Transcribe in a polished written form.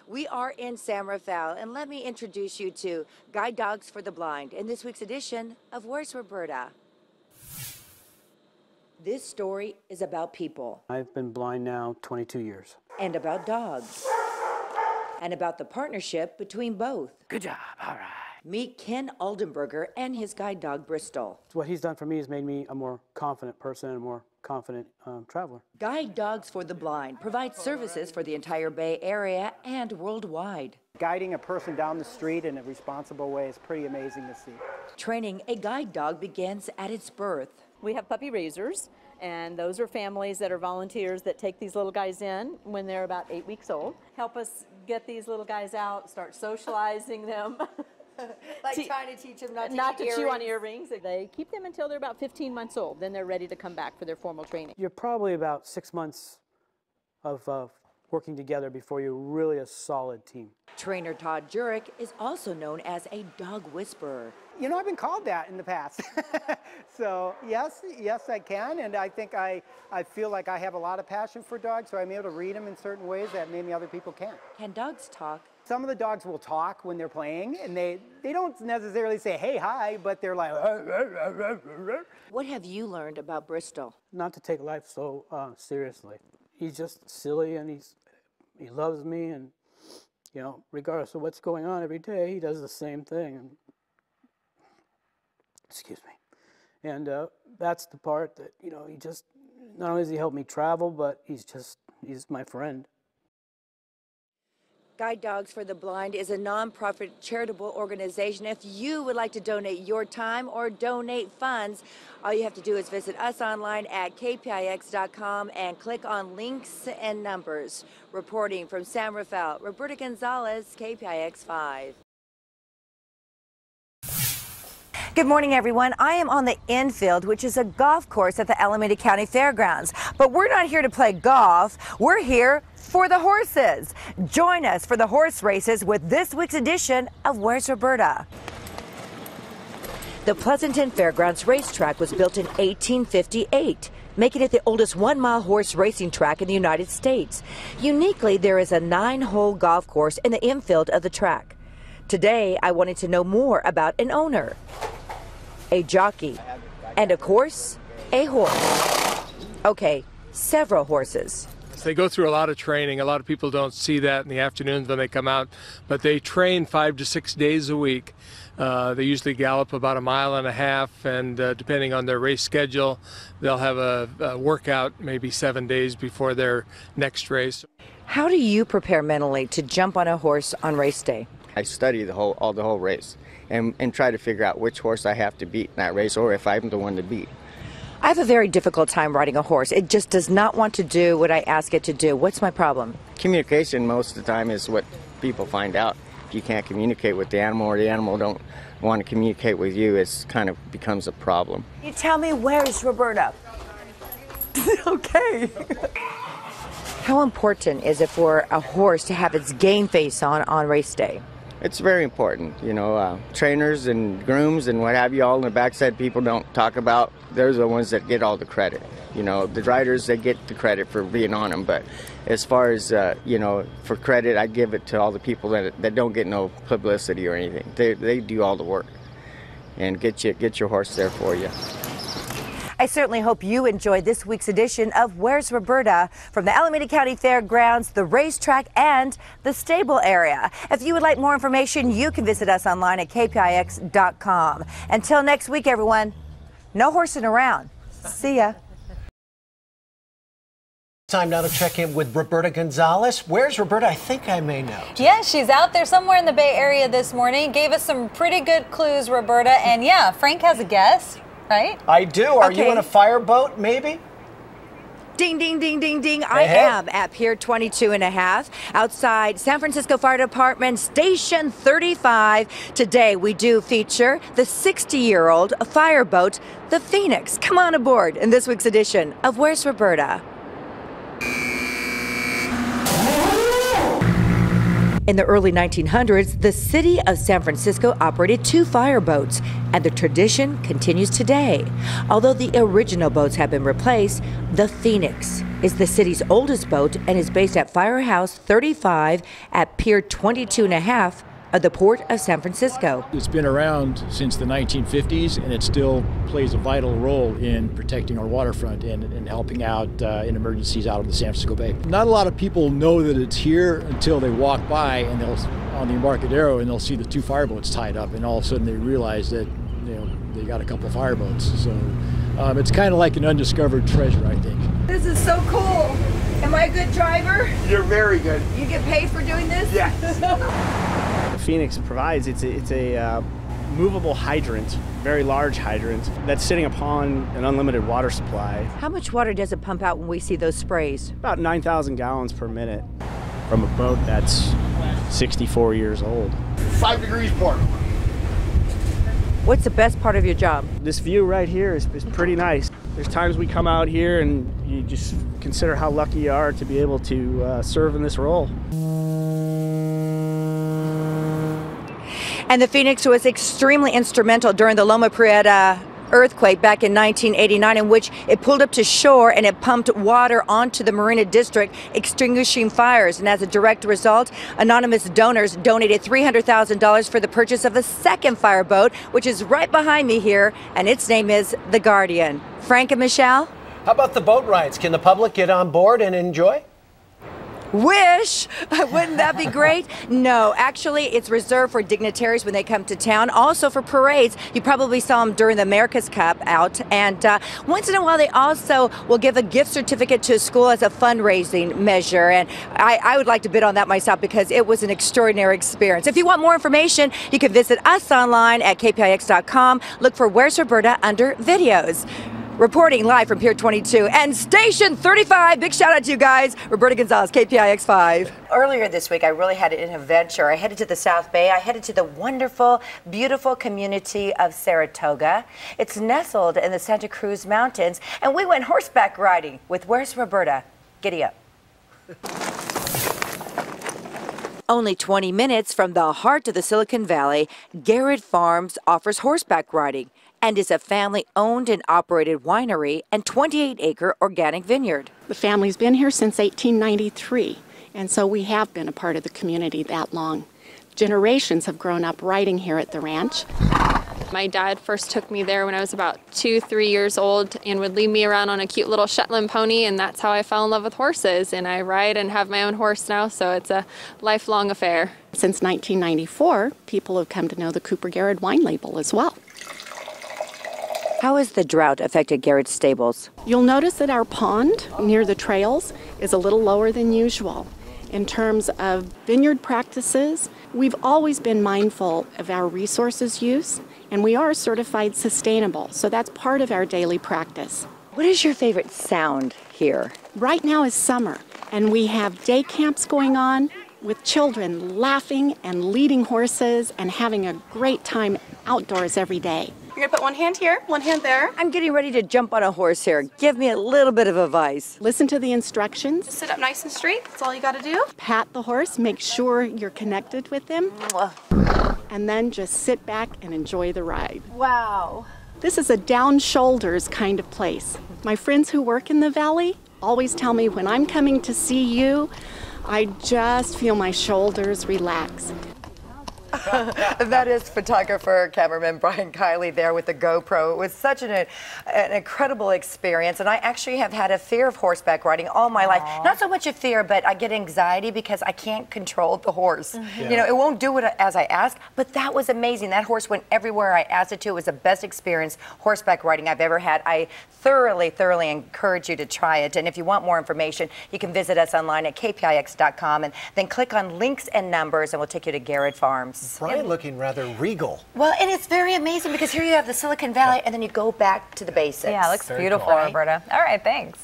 We are in San Rafael, and let me introduce you to Guide Dogs for the Blind in this week's edition of Where's Roberta? This story is about people. I've been blind now 22 years. And about dogs. And about the partnership between both. Good job, all right. Meet Ken Aldenberger and his guide dog, Bristol. What he's done for me has made me a more confident person and a more confident traveler. Guide Dogs for the Blind provides services for the entire Bay Area and worldwide. Guiding a person down the street in a responsible way is pretty amazing to see. Training a guide dog begins at its birth. We have puppy raisers, and those are families that are volunteers that take these little guys in when they're about 8 weeks old. Help us get these little guys out, start socializing them. Like trying to teach them not to chew on earrings. They keep them until they're about 15 months old. Then they're ready to come back for their formal training. You're probably about 6 months of working together before you're really a solid team. Trainer Todd Jurek is also known as a dog whisperer. You know, I've been called that in the past. So yes, I can, and I think I feel like I have a lot of passion for dogs, so I'm able to read them in certain ways that maybe other people can't. Can dogs talk? Some of the dogs will talk when they're playing, and they don't necessarily say, hey, hi, but they're like, What have you learned about Bristol? Not to take life so seriously. He's just silly, and he loves me, and you know, regardless of what's going on every day, he does the same thing. And, excuse me. And that's the part that, you know, he just, not only does he help me travel, but he's my friend. Guide Dogs for the Blind is a nonprofit charitable organization. If you would like to donate your time or donate funds, all you have to do is visit us online at KPIX.com and click on links and numbers. Reporting from San Rafael, Roberta Gonzales, KPIX 5. Good morning, everyone. I am on the infield, which is a golf course at the Alameda County Fairgrounds. But we're not here to play golf. We're here for the horses. Join us for the horse races with this week's edition of Where's Roberta? The Pleasanton Fairgrounds racetrack was built in 1858, making it the oldest one-mile horse racing track in the United States. Uniquely, there is a 9-hole golf course in the infield of the track. Today, I wanted to know more about an owner, a jockey, and of course, a horse. Okay, several horses. They go through a lot of training. A lot of people don't see that in the afternoons when they come out, but they train 5 to 6 days a week. They usually gallop about 1.5 miles, and depending on their race schedule, they'll have a workout maybe 7 days before their next race. How do you prepare mentally to jump on a horse on race day? I study the whole race and try to figure out which horse I have to beat in that race, or if I'm the one to beat. I have a very difficult time riding a horse. It just does not want to do what I ask it to do. What's my problem? Communication most of the time is what people find out. If you can't communicate with the animal, or the animal don't want to communicate with you, it kind of becomes a problem. You tell me, where's Roberta? Okay. How important is it for a horse to have its game face on race day? It's very important. You know, trainers and grooms and what have you, all in the backside people don't talk about. They're the ones that get all the credit. You know, the riders, they get the credit for being on them. But as far as, you know, for credit, I give it to all the people that don't get no publicity or anything. They do all the work and get your horse there for you. I certainly hope you enjoyed this week's edition of Where's Roberta from the Alameda County Fairgrounds, the racetrack, and the stable area. If you would like more information, you can visit us online at KPIX.com. Until next week, everyone, no horsing around. See ya. Time now to check in with Roberta Gonzales. Where's Roberta? I think I may know. Yeah, she's out there somewhere in the Bay Area this morning. Gave us some pretty good clues, Roberta. And yeah, Frank has a guess. Right? I do. Are you in a fireboat, maybe? Ding, ding, ding, ding, ding. I am at Pier 22.5 outside San Francisco Fire Department Station 35. Today we do feature the 60-year-old fireboat, the Phoenix. Come on aboard in this week's edition of Where's Roberta? In the early 1900s, the city of San Francisco operated 2 fireboats, and the tradition continues today. Although the original boats have been replaced, the Phoenix is the city's oldest boat and is based at Firehouse 35 at Pier 22.5 of the Port of San Francisco. It's been around since the 1950s, and it still plays a vital role in protecting our waterfront and helping out in emergencies out of the San Francisco Bay. Not a lot of people know that it's here until they walk by and they'll on the Embarcadero and they'll see the 2 fireboats tied up, and all of a sudden they realize that they got a couple of fireboats. So it's kind of like an undiscovered treasure, I think. This is so cool. Am I a good driver? You're very good. You get paid for doing this? Yes. Phoenix provides, it's a movable hydrant, very large hydrant, that's sitting upon an unlimited water supply. How much water does it pump out when we see those sprays? About 9,000 gallons per minute from a boat that's 64 years old. 5 degrees port. What's the best part of your job? This view right here is pretty nice. There's times we come out here and you just consider how lucky you are to be able to serve in this role. And the Phoenix was extremely instrumental during the Loma Prieta earthquake back in 1989, in which it pulled up to shore and it pumped water onto the Marina District, extinguishing fires. And as a direct result, anonymous donors donated $300,000 for the purchase of a second fireboat, which is right behind me here, and its name is the Guardian. Frank and Michelle? How about the boat rides? Can the public get on board and enjoy? Wish! Wouldn't that be great? No, actually, it's reserved for dignitaries when they come to town. Also for parades. You probably saw them during the America's Cup out. And once in a while, they also will give a gift certificate to a school as a fundraising measure. And I would like to bid on that myself because it was an extraordinary experience. If you want more information, you can visit us online at KPIX.com. Look for Where's Roberta under videos. Reporting live from Pier 22 and Station 35. Big shout out to you guys. Roberta Gonzales, KPIX 5. Earlier this week, I really had an adventure. I headed to the South Bay. I headed to the wonderful, beautiful community of Saratoga. It's nestled in the Santa Cruz Mountains, and we went horseback riding with Where's Roberta? Giddy up. Only 20 minutes from the heart of the Silicon Valley, Garrods Farms offers horseback riding and is a family-owned and operated winery and 28-acre organic vineyard. The family's been here since 1893, and so we have been a part of the community that long. Generations have grown up riding here at the ranch. My dad first took me there when I was about 2-3 years old and would lead me around on a cute little Shetland pony, and that's how I fell in love with horses. And I ride and have my own horse now, so it's a lifelong affair. Since 1994, people have come to know the Cooper Garrod wine label as well. How has the drought affected Garrods stables? You'll notice that our pond near the trails is a little lower than usual. In terms of vineyard practices, we've always been mindful of our resources use, and we are certified sustainable, so that's part of our daily practice. What is your favorite sound here? Right now is summer, and we have day camps going on with children laughing and leading horses and having a great time outdoors every day. You're gonna put one hand here, one hand there. I'm getting ready to jump on a horse here. Give me a little bit of advice. Listen to the instructions. Just sit up nice and straight, that's all you gotta do. Pat the horse, make sure you're connected with him. And then just sit back and enjoy the ride. Wow. This is a down shoulders kind of place. My friends who work in the valley always tell me when I'm coming to see you, I just feel my shoulders relax. That is photographer, cameraman Brian Kiley there with the GoPro. It was such an incredible experience, and I actually have had a fear of horseback riding all my life. Not so much a fear, but I get anxiety because I can't control the horse. You know, it won't do it as I ask, but that was amazing. That horse went everywhere I asked it to. It was the best experience horseback riding I've ever had. I thoroughly encourage you to try it, and if you want more information, you can visit us online at KPIX.com and then click on links and numbers, and we'll take you to Garrods Farms. Brian looking rather regal. Well, and it's very amazing because here you have the Silicon Valley and then you go back to the basics. Yeah, it looks beautiful, cool, right? Roberta. All right, thanks.